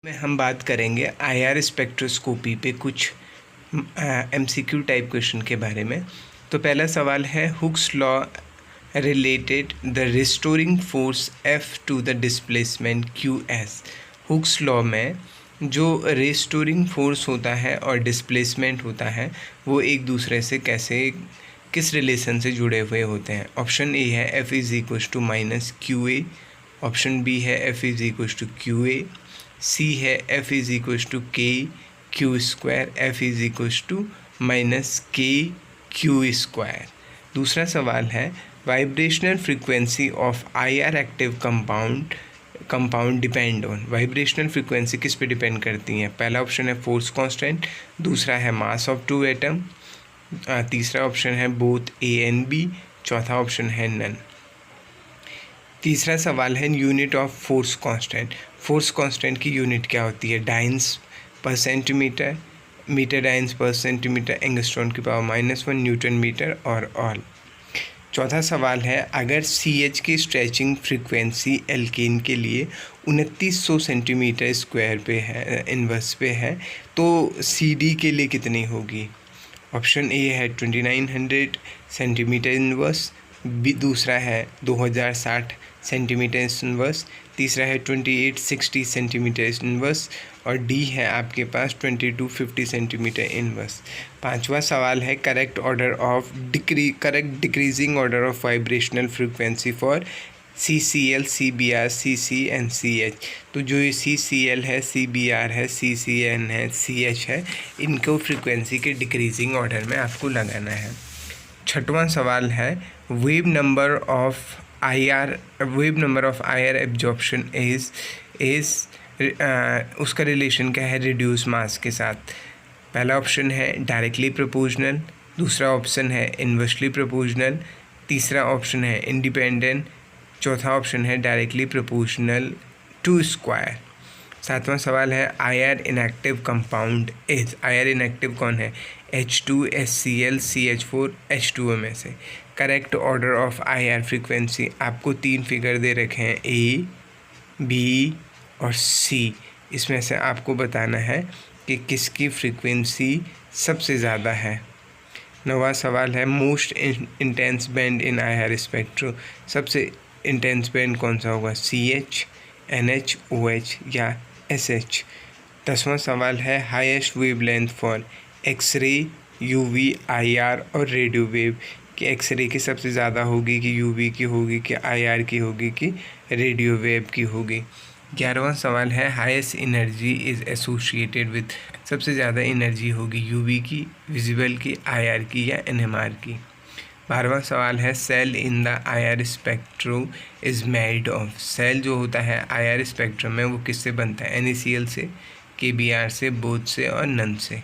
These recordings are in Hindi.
में हम बात करेंगे आईआर स्पेक्ट्रोस्कोपी पे कुछ एमसीक्यू टाइप क्वेश्चन के बारे में। तो पहला सवाल है, Hooke's law related the restoring force F two the displacement Q S. Hooke's law में जो रिस्टोरिंग फोर्स होता है और डिस्प्लेसमेंट होता है वो एक दूसरे से किस रिलेशन से जुड़े हुए होते हैं। ऑप्शन ए है F is equal to minus Q A, option B है F is equal to Q A, C है F is equal to K Q square, F is equal to minus K Q square. दूसरा सवाल है, vibrational frequency of I R active compound depend on. Vibrational frequency किस पे डिपेंड करती हैं। पहला ऑप्शन है फोर्स कांस्टेंट, दूसरा है मास ऑफ टू एटम, तीसरा ऑप्शन है बोथ ए एंड बी, चौथा ऑप्शन है नन। तीसरा सवाल है unit of force constant. Force constant की यूनिट क्या होती है। डाइन्स पर सेंटीमीटर, मीटर डाइन्स पर सेंटीमीटर, एंगस्ट्रॉन की पावर -1, न्यूटन मीटर और ऑल। चौथा सवाल है, अगर CH की स्ट्रेचिंग फ्रीक्वेंसी एल्केन के लिए 2900 सेंटीमीटर स्क्वायर पे है, इन्वर्स पे है, तो CD के लिए कितनी होगी। ऑप्शन ए है 2900 सेंटीमीटर इन्वर्स, बी दूसरा है 2060 सेंटीमीटर इन्वर्स, तीसरा है 2860 सेंटीमीटर इन्वर्स और डी है आपके पास 2250 सेंटीमीटर इन्वर्स। पांचवा सवाल है, correct decreasing order of vibrational frequency for CCl, CBr, CC and CH। तो जो ये CCl है, CBr है, CCN है, CH है, इनको फ्रीक्वेंसी के डिक्रीजिंग ऑर्डर में आपको लगाना है। छठवां सवाल है, wave number of I are absorption is उसका रिलेशन क्या है रिड्यूस मास के साथ। पहला ऑप्शन है डायरेक्टली प्रोपोर्शनल, दूसरा ऑप्शन है इन्वर्सली प्रोपोर्शनल, तीसरा ऑप्शन है इंडिपेंडेंट, चौथा ऑप्शन है डायरेक्टली प्रोपोर्शनल टू स्क्वायर। सातवां सवाल है, IR inactive compound is. IR inactive कौन है। H2SCl CH4 H2O में से। Correct order of IR frequency आपको 3 फिगर दे रखे हैं, A, B और C। इसमें से आपको बताना है कि किसकी फ्रीक्वेंसी सबसे ज़्यादा है। नौवां सवाल है, मोस्ट इंटेंस बैंड इन आईआर स्पेक्ट्रो। सबसे इंटेंस बैंड कौन सा होगा, CH, NH, OH या SH। 10वां सवाल है, highest wavelength for X ray, UV, IR और रेडियो वेव। कि एक्सरे की सबसे ज़्यादा होगी कि UV की होगी कि IR की होगी कि रेडियो वेव की होगी। 11वां सवाल है, highest energy is associated with. सबसे ज़्यादा एनर्जी होगी UV की, विजिबल की, IR की या NMR की। 12वां सवाल है, cell in the IR spectro is made of. Cell जो होता है आईआर स्पेक्ट्रम में वो किससे बनता है, NaCl से, KBr से, बोथ से और नन से।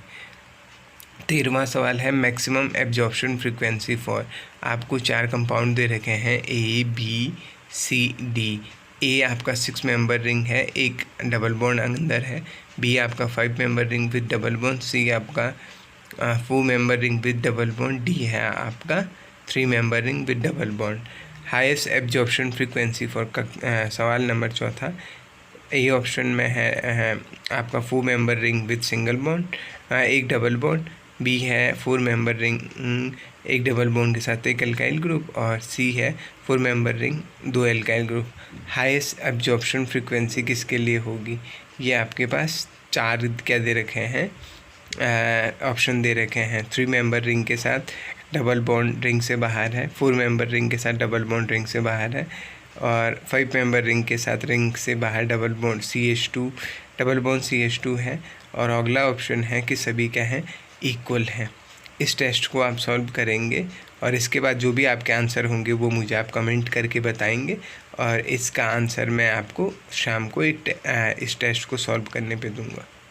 13वां सवाल है, मैक्सिमम एब्जॉर्प्शन फ्रीक्वेंसी फॉर। आपको 4 कंपाउंड दे रखे हैं, A, B, C, D। A आपका 6 मेंबर रिंग है, एक डबल बॉन्ड अंदर है, B आपका 5 member ring with double bond, C आपका 4 member ring with double bond, D है आपका 3 member ring with double bond. Highest absorption frequency for सवाल नंबर चौथा, ए ऑप्शन में है आपका 4 member ring with single bond, एक डबल बॉन्ड, बी है 4 मेंबर रिंग एक डबल बॉन्ड के साथ एक एल्काइल ग्रुप, और सी है 4 member ring 2 alkyl group. Highest absorption frequency किसके लिए होगी। ये आपके पास 4 क्या दे रखे हैं, ऑप्शन दे रखे हैं। 3 मेंबर रिंग के साथ डबल बॉन्ड रिंग से बाहर है, 4 मेंबर रिंग के साथ डबल बॉन्ड रिंग से बाहर है, और 5 मेंबर रिंग के साथ रिंग से बाहर double bond CH2 double bond CH2 है, और अगला ऑप्शन है कि सभी क्या हैं, इक्वल हैं। इस टेस्ट को आप सॉल्व करेंगे और इसके बाद जो भी आपके आंसर होंगे वो मुझे आप कमेंट करके बताएंगे, और इसका आंसर मैं आपको शाम को इस टेस्ट को सॉल्व करने पे दूंगा।